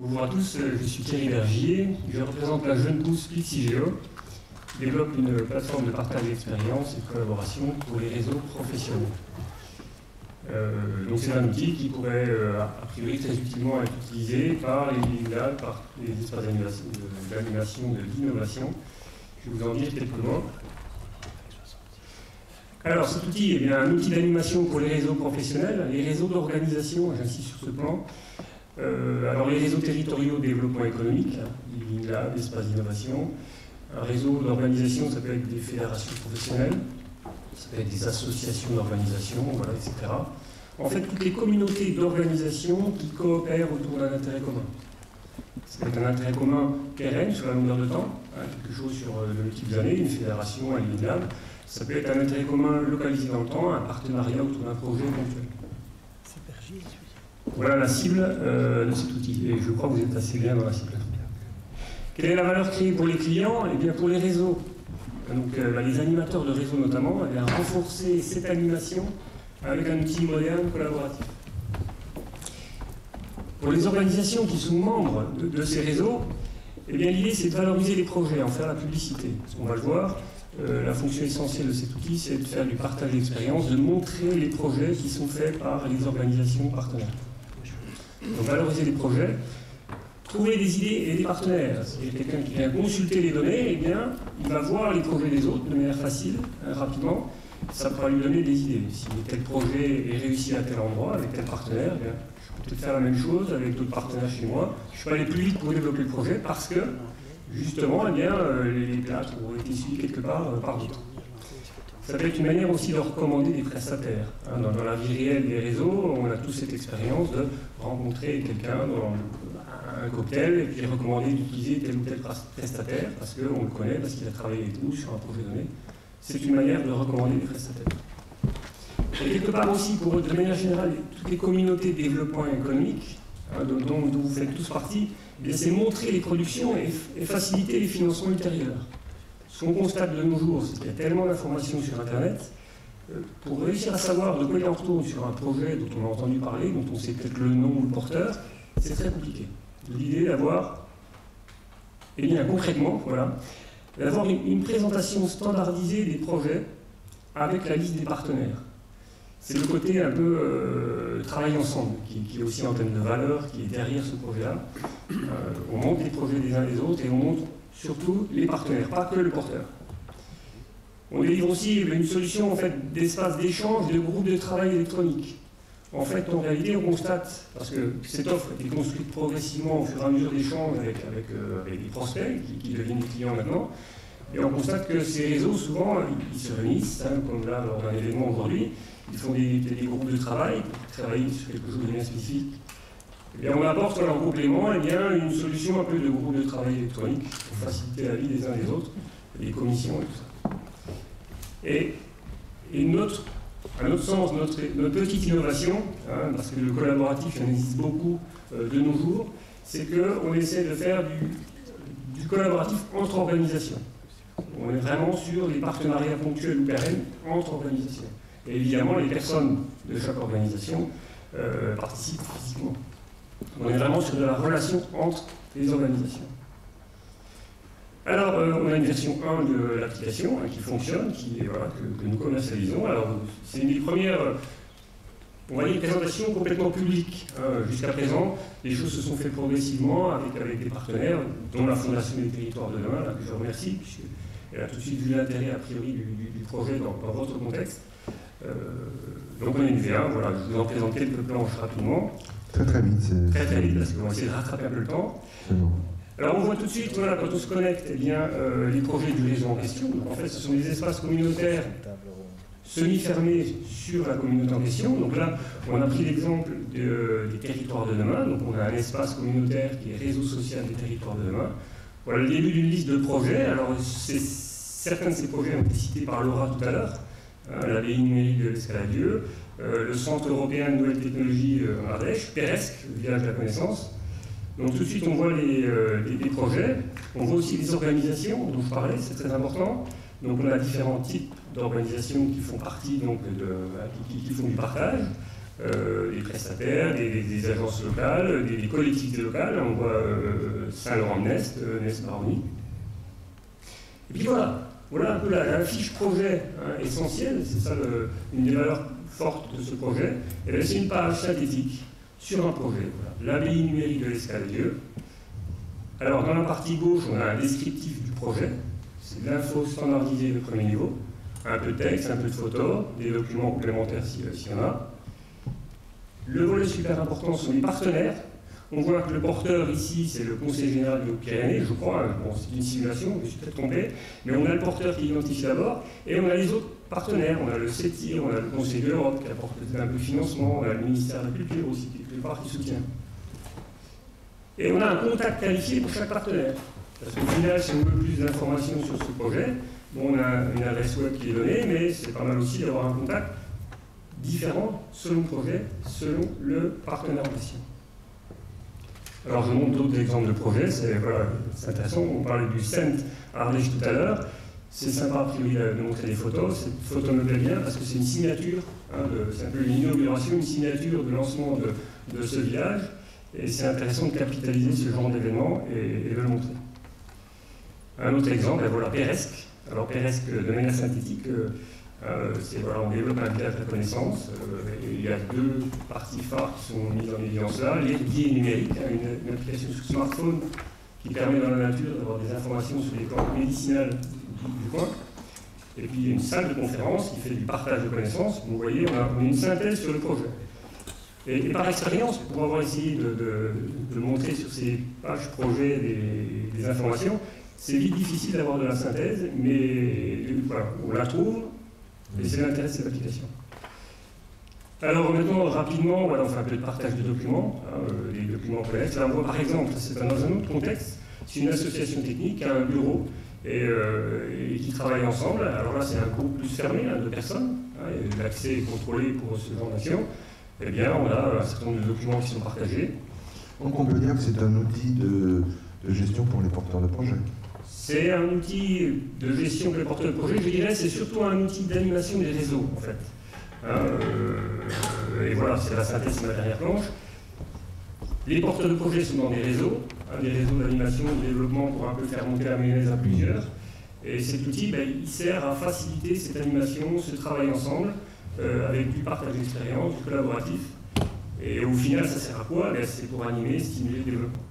Bonjour à tous, je suis Thierry Vergier, je représente la jeune pousse Pixigeo, qui développe une plateforme de partage d'expérience et de collaboration pour les réseaux professionnels. Donc c'est un outil qui pourrait a priori très utilement être utilisé par les LINLAB, par les espaces d'animation, de l'innovation. Je vais vous en dire quelques mots. Alors cet outil est bien un outil d'animation pour les réseaux professionnels, les réseaux d'organisation, j'insiste sur ce plan. Alors les réseaux territoriaux de développement économique, les LINLAB, l'espace d'innovation. Un réseau d'organisation, ça peut être des fédérations professionnelles, ça peut être des associations d'organisation, voilà, etc. En fait, toutes les communautés d'organisation qui coopèrent autour d'un intérêt commun. Ça peut être un intérêt commun pérenne sur la longueur de temps, quelque chose sur de multiples années, une fédération, un LINLAB. Ça peut être un intérêt commun localisé dans le temps, un partenariat autour d'un projet ponctuel. Voilà la cible de cet outil, et je crois que vous êtes assez bien dans la cible. Quelle est la valeur créée pour les clients? Eh bien, pour les réseaux, donc les animateurs de réseau notamment, eh bien, renforcer cette animation avec un outil moderne collaboratif. Pour les organisations qui sont membres de ces réseaux, eh bien, l'idée c'est de valoriser les projets, en faire la publicité. Parce qu'on va le voir, la fonction essentielle de cet outil, c'est de faire du partage d'expérience, de montrer les projets qui sont faits par les organisations partenaires. Donc valoriser les projets, trouver des idées et des partenaires. C'est-à-dire quelqu'un qui vient consulter les données, eh bien, il va voir les projets des autres de manière facile, rapidement. Ça pourra lui donner des idées. Si tel projet est réussi à tel endroit, avec tel partenaire, eh bien, je peux peut-être faire la même chose avec d'autres partenaires chez moi. Je peux aller plus vite pour développer le projet parce que, justement, eh bien, les places ont été suivies quelque part par d'autres. Ça peut être une manière aussi de recommander des prestataires. Dans la vie réelle des réseaux, on a tous cette expérience de rencontrer quelqu'un dans un cocktail et puis recommander d'utiliser tel ou tel prestataire parce qu'on le connaît, parce qu'il a travaillé avec nous sur un projet donné. C'est une manière de recommander des prestataires. Et quelque part aussi, de manière générale, toutes les communautés de développement économique, dont vous faites tous partie, eh c'est montrer les productions et faciliter les financements ultérieurs. Ce qu'on constate de nos jours, c'est qu'il y a tellement d'informations sur Internet, pour réussir à savoir de quoi il en retourne sur un projet dont on a entendu parler, dont on sait peut-être le nom ou le porteur, c'est très compliqué. L'idée d'avoir, eh bien concrètement, voilà, d'avoir une présentation standardisée des projets avec la liste des partenaires. C'est le côté un peu travail ensemble, qui est aussi antenne de valeur, qui est derrière ce projet-là. On montre les projets des uns des autres et on montre surtout les partenaires, pas que le porteur. On délivre aussi une solution en fait, d'espace d'échange et de groupe de travail électronique. En fait, en réalité, on constate, parce que cette offre a été construite progressivement au fur et à mesure d'échanges avec des prospects qui deviennent des clients maintenant, et on constate que ces réseaux, souvent, ils se réunissent, comme là, lors d'un événement aujourd'hui, ils font des groupes de travail pour travailler sur quelque chose de bien spécifique. Et on apporte en complément une solution un peu de groupe de travail électronique pour faciliter la vie des uns des autres, les commissions et tout ça. Et à notre sens, notre petite innovation, parce que le collaboratif, il en existe beaucoup de nos jours, c'est qu'on essaie de faire du collaboratif entre organisations. On est vraiment sur les partenariats ponctuels ou pérennes entre organisations. Et évidemment, les personnes de chaque organisation participent physiquement. On est vraiment sur de la relation entre les organisations. Alors, on a une version 1 de l'application qui fonctionne, que nous commercialisons. Alors, c'est une des premières, on va dire, présentations complètement publiques. Jusqu'à présent, les choses se sont faites progressivement avec des partenaires, dont la Fondation des Territoires de demain, que je remercie, puisqu'elle a tout de suite vu l'intérêt, a priori, du projet dans votre contexte. Donc, on a une V1, voilà, je vous en présente quelques planches rapidement. Très vite. Très vite, parce qu'on va essayer de rattraper un peu le temps. Alors on voit tout de suite, voilà, quand on se connecte, eh bien, les projets du réseau en question. Donc en fait, ce sont des espaces communautaires semi-fermés sur la communauté en question. Donc là, on a pris l'exemple des territoires de demain. Donc on a un espace communautaire qui est réseau social des territoires de demain. Voilà le début d'une liste de projets. Alors certains de ces projets ont été cités par Laura tout à l'heure. L'abbaye numérique de l'Escaladieu, le Centre européen de nouvelles technologies en Ardèche, PERESC, le village de la connaissance. Donc tout de suite on voit les projets, on voit aussi les organisations dont je parlais, c'est très important. Donc on a différents types d'organisations qui font partie, donc qui font du partage. des prestataires, des agences locales, des collectivités locales. On voit Saint-Laurent-de-Nest, Nest-Baronnie. Et puis voilà un peu la fiche projet essentielle, c'est ça une des valeurs fortes de ce projet. Et c'est une page synthétique sur un projet. Voilà. L'abbaye numérique de l'Escalieu. Alors dans la partie gauche, on a un descriptif du projet, c'est de l'info standardisée de premier niveau, un peu de texte, un peu de photos, des documents complémentaires s'il y en a. Le volet super important sont les partenaires. On voit que le porteur ici, c'est le Conseil général de Pyrénées, je crois. Bon, c'est une simulation, je me suis peut-être trompé. Mais on a le porteur qui identifie d'abord, et on a les autres partenaires. On a le CETI, on a le Conseil de l'Europe qui apporte un peu de financement, on a le ministère de la Culture aussi, quelque part, qui soutient. Et on a un contact qualifié pour chaque partenaire. Parce qu'au final, si on veut plus d'informations sur ce projet, bon, on a une adresse web qui est donnée, mais c'est pas mal aussi d'avoir un contact différent selon le projet, selon le partenaire en question. Alors je montre d'autres exemples de projets, c'est intéressant, on parlait du CENT à Ardèche tout à l'heure, c'est sympa a priori de montrer des photos, cette photo me plaît bien parce que c'est une signature, c'est un peu une inauguration, une signature de lancement de ce village, et c'est intéressant de capitaliser ce genre d'événement et de le montrer. Un autre exemple, voilà Péresque. Alors Péresque, de manière synthétique, on développe un village de la connaissance. Et il y a deux parties phares qui sont mises en évidence là. L'herbier numérique, une application sur smartphone qui permet dans la nature d'avoir des informations sur les plantes médicinales du coin. Et puis une salle de conférence qui fait du partage de connaissances. Vous voyez, on a une synthèse sur le projet. Et par expérience, pour avoir essayé de montrer sur ces pages projets des informations, c'est vite difficile d'avoir de la synthèse, mais voilà, on la trouve, et c'est l'intérêt de cette application. Alors maintenant, rapidement, voilà, on fait un peu de partage de documents, les documents connexes. Là, on voit par exemple, c'est dans un autre contexte, c'est une association technique qui a un bureau et qui travaille ensemble. Alors là, c'est un groupe plus fermé, de personnes, et l'accès est contrôlé pour ce genre d'action. Eh bien, on a un certain nombre de documents qui sont partagés. Donc on peut dire que c'est un outil de gestion pour les porteurs de projets. C'est un outil de gestion pour les porteurs de projets, je dirais, c'est surtout un outil d'animation des réseaux, en fait. Et voilà, c'est la synthèse de ma dernière planche. Les porteurs de projets sont dans des réseaux d'animation, de développement pour un peu faire monter la mayonnaise à plusieurs. Et cet outil, il sert à faciliter cette animation, ce travail ensemble, avec du partage d'expérience, du collaboratif. Et au final, ça sert à quoi? C'est pour animer, stimuler le développement.